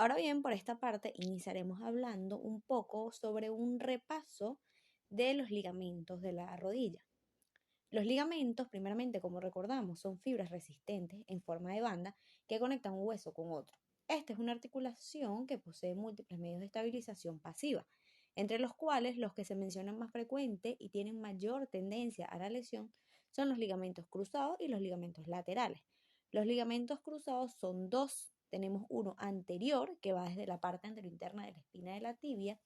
Ahora bien, por esta parte iniciaremos hablando un poco sobre un repaso de los ligamentos de la rodilla. Los ligamentos, primeramente, como recordamos, son fibras resistentes en forma de banda que conectan un hueso con otro. Esta es una articulación que posee múltiples medios de estabilización pasiva, entre los cuales los que se mencionan más frecuente y tienen mayor tendencia a la lesión son los ligamentos cruzados y los ligamentos laterales. Los ligamentos cruzados son dos. Tenemos uno anterior, que va desde la parte anterointerna de la espina de la tibia,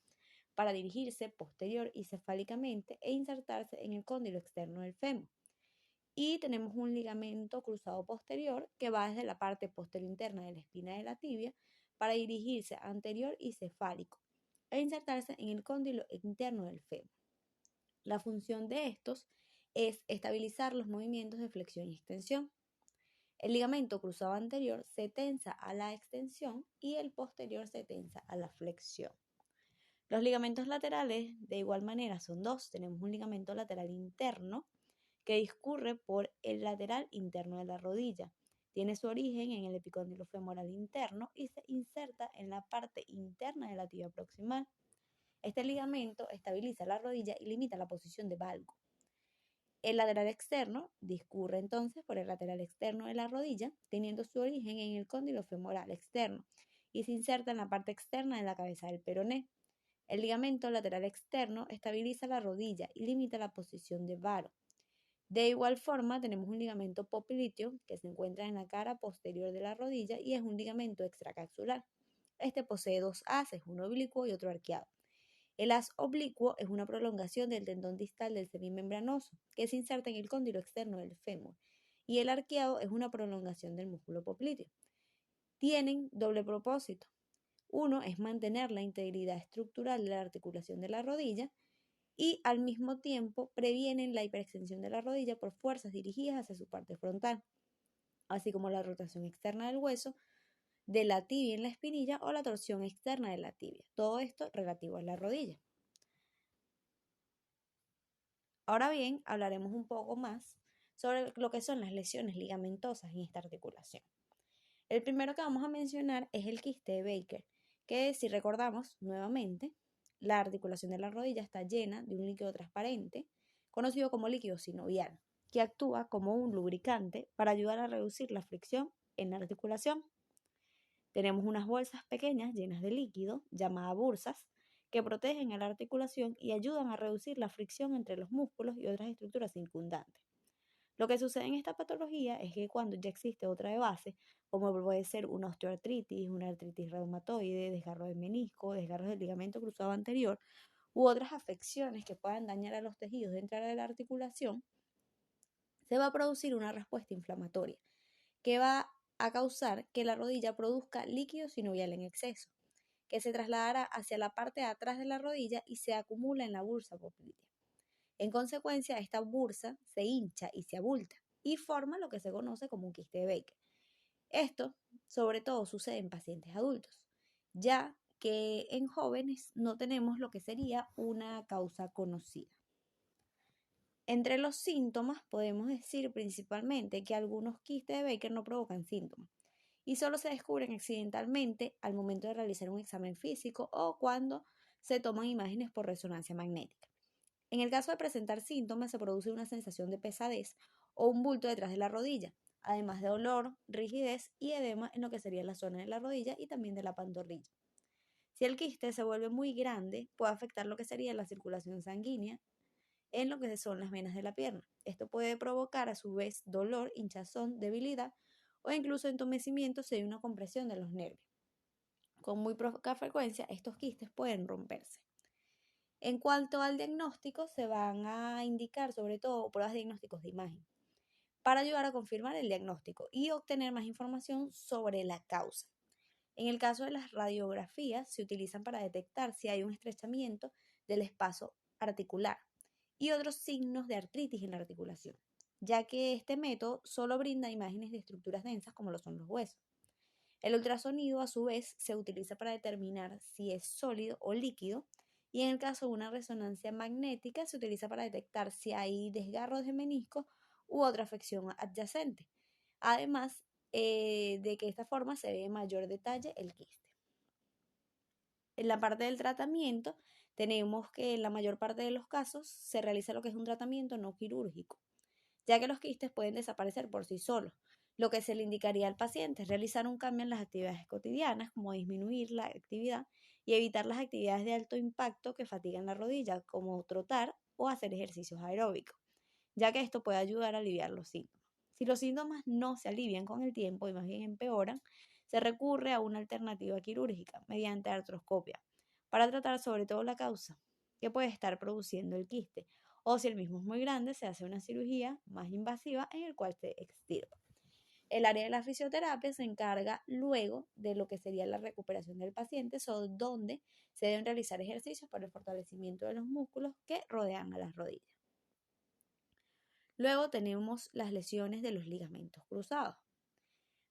para dirigirse posterior y cefálicamente e insertarse en el cóndilo externo del fémur. Y tenemos un ligamento cruzado posterior que va desde la parte posterior interna de la espina de la tibia para dirigirse anterior y cefálico e insertarse en el cóndilo interno del fémur. La función de estos es estabilizar los movimientos de flexión y extensión. El ligamento cruzado anterior se tensa a la extensión y el posterior se tensa a la flexión. Los ligamentos laterales, de igual manera, son dos. Tenemos un ligamento lateral interno que discurre por el lateral interno de la rodilla. Tiene su origen en el epicóndilo femoral interno y se inserta en la parte interna de la tibia proximal. Este ligamento estabiliza la rodilla y limita la posición de valgo. El lateral externo discurre entonces por el lateral externo de la rodilla, teniendo su origen en el cóndilo femoral externo y se inserta en la parte externa de la cabeza del peroné. El ligamento lateral externo estabiliza la rodilla y limita la posición de varo. De igual forma, tenemos un ligamento popliteo que se encuentra en la cara posterior de la rodilla y es un ligamento extracapsular. Este posee dos haces, uno oblicuo y otro arqueado. El haz oblicuo es una prolongación del tendón distal del semimembranoso que se inserta en el cóndilo externo del fémur y el arqueado es una prolongación del músculo popliteo. Tienen doble propósito. Uno es mantener la integridad estructural de la articulación de la rodilla y al mismo tiempo previenen la hiperextensión de la rodilla por fuerzas dirigidas hacia su parte frontal, así como la rotación externa del hueso de la tibia en la espinilla o la torsión externa de la tibia. Todo esto relativo a la rodilla. Ahora bien, hablaremos un poco más sobre lo que son las lesiones ligamentosas en esta articulación. El primero que vamos a mencionar es el quiste de Baker, que si recordamos nuevamente, la articulación de la rodilla está llena de un líquido transparente, conocido como líquido sinovial, que actúa como un lubricante para ayudar a reducir la fricción en la articulación. Tenemos unas bolsas pequeñas llenas de líquido, llamadas bursas, que protegen a la articulación y ayudan a reducir la fricción entre los músculos y otras estructuras circundantes. Lo que sucede en esta patología es que cuando ya existe otra de base, como puede ser una osteoartritis, una artritis reumatoide, desgarro de menisco, desgarros del ligamento cruzado anterior, u otras afecciones que puedan dañar a los tejidos dentro de la articulación, se va a producir una respuesta inflamatoria que va a causar que la rodilla produzca líquido sinovial en exceso, que se trasladará hacia la parte de atrás de la rodilla y se acumula en la bursa poplitea. En consecuencia, esta bursa se hincha y se abulta y forma lo que se conoce como un quiste de Baker. Esto, sobre todo, sucede en pacientes adultos, ya que en jóvenes no tenemos lo que sería una causa conocida. Entre los síntomas podemos decir principalmente que algunos quistes de Baker no provocan síntomas y solo se descubren accidentalmente al momento de realizar un examen físico o cuando se toman imágenes por resonancia magnética. En el caso de presentar síntomas, se produce una sensación de pesadez o un bulto detrás de la rodilla, además de dolor, rigidez y edema en lo que sería la zona de la rodilla y también de la pantorrilla. Si el quiste se vuelve muy grande, puede afectar lo que sería la circulación sanguínea en lo que son las venas de la pierna. Esto puede provocar a su vez dolor, hinchazón, debilidad o incluso entumecimiento si hay una compresión de los nervios. Con muy poca frecuencia, estos quistes pueden romperse. En cuanto al diagnóstico, se van a indicar sobre todo pruebas diagnósticos de imagen para ayudar a confirmar el diagnóstico y obtener más información sobre la causa. En el caso de las radiografías, se utilizan para detectar si hay un estrechamiento del espacio articular y otros signos de artritis en la articulación, ya que este método solo brinda imágenes de estructuras densas como lo son los huesos. El ultrasonido, a su vez, se utiliza para determinar si es sólido o líquido y en el caso de una resonancia magnética se utiliza para detectar si hay desgarros de menisco u otra afección adyacente. Además de que de esta forma se ve en mayor detalle el quiste. En la parte del tratamiento, tenemos que en la mayor parte de los casos se realiza lo que es un tratamiento no quirúrgico, ya que los quistes pueden desaparecer por sí solos. Lo que se le indicaría al paciente es realizar un cambio en las actividades cotidianas, como disminuir la actividad y evitar las actividades de alto impacto que fatigan la rodilla, como trotar o hacer ejercicios aeróbicos, ya que esto puede ayudar a aliviar los síntomas. Si los síntomas no se alivian con el tiempo y más bien empeoran, se recurre a una alternativa quirúrgica mediante artroscopia para tratar sobre todo la causa que puede estar produciendo el quiste, o si el mismo es muy grande, se hace una cirugía más invasiva en el cual se extirpa. El área de la fisioterapia se encarga luego de lo que sería la recuperación del paciente, donde se deben realizar ejercicios para el fortalecimiento de los músculos que rodean a las rodillas. Luego tenemos las lesiones de los ligamentos cruzados.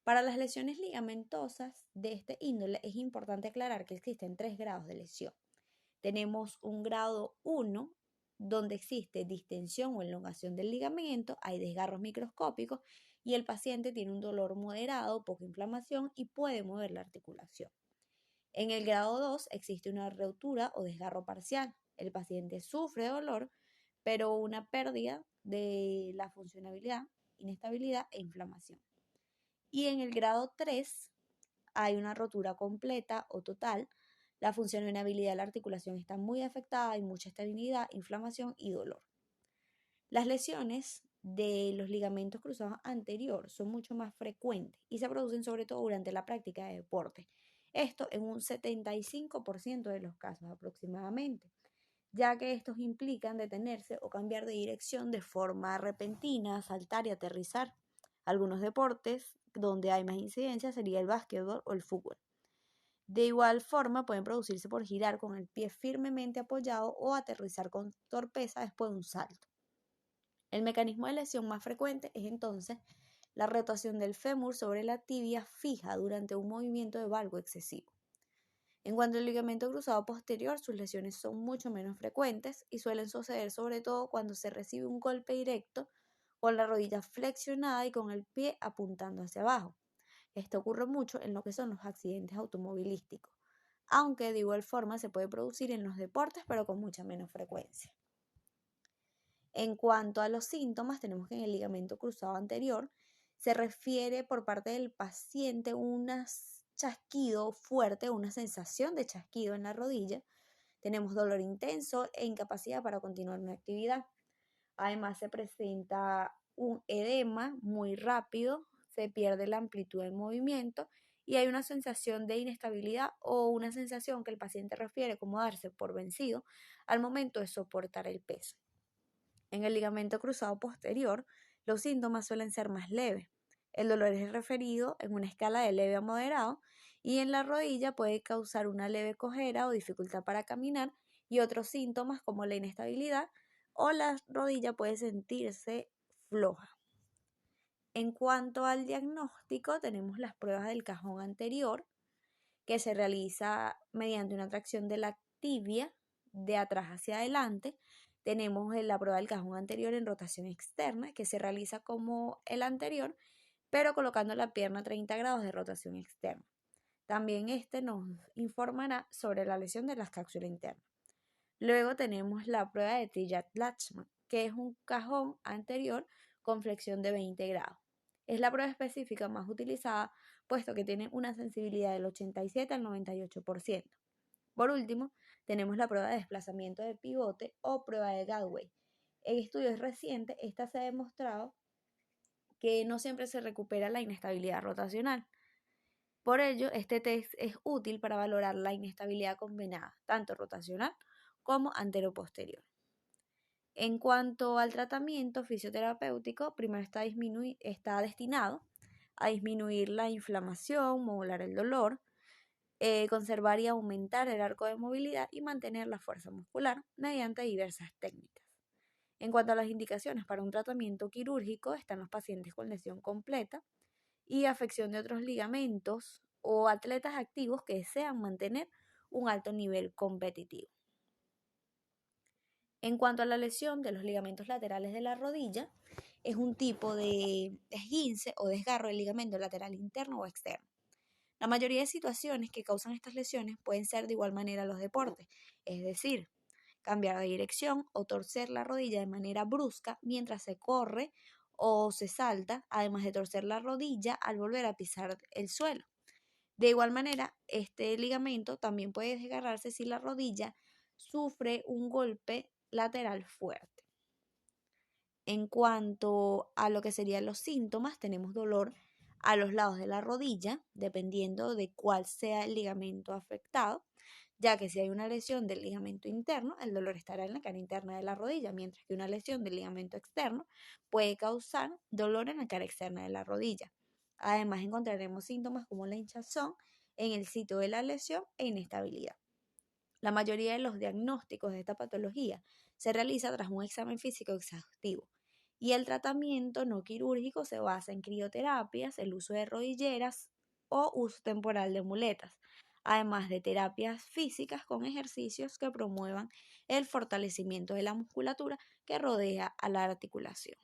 Para las lesiones ligamentosas de este índole es importante aclarar que existen 3 grados de lesión. Tenemos un grado 1, donde existe distensión o elongación del ligamento, hay desgarros microscópicos y el paciente tiene un dolor moderado, poca inflamación y puede mover la articulación. En el grado 2 existe una rotura o desgarro parcial. El paciente sufre dolor, pero una pérdida de la funcionalidad, inestabilidad e inflamación. Y en el grado 3 hay una rotura completa o total. La funcionalidad de la articulación está muy afectada, hay mucha estabilidad, inflamación y dolor. Las lesiones de los ligamentos cruzados anterior son mucho más frecuentes y se producen sobre todo durante la práctica de deporte. Esto en un 75% de los casos aproximadamente, ya que estos implican detenerse o cambiar de dirección de forma repentina, saltar y aterrizar. Algunos deportes donde hay más incidencia sería el básquetbol o el fútbol. De igual forma pueden producirse por girar con el pie firmemente apoyado o aterrizar con torpeza después de un salto. El mecanismo de lesión más frecuente es entonces la rotación del fémur sobre la tibia fija durante un movimiento de valgo excesivo. En cuanto al ligamento cruzado posterior, sus lesiones son mucho menos frecuentes y suelen suceder sobre todo cuando se recibe un golpe directo con la rodilla flexionada y con el pie apuntando hacia abajo. Esto ocurre mucho en lo que son los accidentes automovilísticos, aunque de igual forma se puede producir en los deportes, pero con mucha menos frecuencia. En cuanto a los síntomas, tenemos que en el ligamento cruzado anterior se refiere por parte del paciente un chasquido fuerte, una sensación de chasquido en la rodilla. Tenemos dolor intenso e incapacidad para continuar una actividad. Además se presenta un edema muy rápido, se pierde la amplitud del movimiento y hay una sensación de inestabilidad o una sensación que el paciente refiere como darse por vencido al momento de soportar el peso. En el ligamento cruzado posterior, los síntomas suelen ser más leves. El dolor es referido en una escala de leve a moderado y en la rodilla puede causar una leve cojera o dificultad para caminar y otros síntomas como la inestabilidad o la rodilla puede sentirse floja. En cuanto al diagnóstico, tenemos las pruebas del cajón anterior, que se realiza mediante una tracción de la tibia de atrás hacia adelante. Tenemos la prueba del cajón anterior en rotación externa, que se realiza como el anterior, pero colocando la pierna a 30 grados de rotación externa. También este nos informará sobre la lesión de la cápsula interna. Luego tenemos la prueba de Triad-Lachman, que es un cajón anterior con flexión de 20 grados. Es la prueba específica más utilizada, puesto que tiene una sensibilidad del 87 al 98%. Por último, tenemos la prueba de desplazamiento de pivote o prueba de Galway. En estudios recientes, esta se ha demostrado que no siempre se recupera la inestabilidad rotacional. Por ello, este test es útil para valorar la inestabilidad combinada, tanto rotacional como anteroposterior. En cuanto al tratamiento fisioterapéutico, primero está destinado a disminuir la inflamación, modular el dolor, conservar y aumentar el arco de movilidad y mantener la fuerza muscular mediante diversas técnicas. En cuanto a las indicaciones para un tratamiento quirúrgico, están los pacientes con lesión completa y afección de otros ligamentos o atletas activos que desean mantener un alto nivel competitivo. En cuanto a la lesión de los ligamentos laterales de la rodilla, es un tipo de esguince o desgarro del ligamento lateral interno o externo. La mayoría de situaciones que causan estas lesiones pueden ser de igual manera los deportes, es decir, cambiar de dirección o torcer la rodilla de manera brusca mientras se corre o se salta, además de torcer la rodilla al volver a pisar el suelo. De igual manera, este ligamento también puede desgarrarse si la rodilla sufre un golpe lateral fuerte. En cuanto a lo que serían los síntomas, tenemos dolor a los lados de la rodilla, dependiendo de cuál sea el ligamento afectado, ya que si hay una lesión del ligamento interno, el dolor estará en la cara interna de la rodilla, mientras que una lesión del ligamento externo puede causar dolor en la cara externa de la rodilla. Además, encontraremos síntomas como la hinchazón en el sitio de la lesión e inestabilidad. La mayoría de los diagnósticos de esta patología se realiza tras un examen físico exhaustivo y el tratamiento no quirúrgico se basa en crioterapias, el uso de rodilleras o uso temporal de muletas, además de terapias físicas con ejercicios que promuevan el fortalecimiento de la musculatura que rodea a la articulación.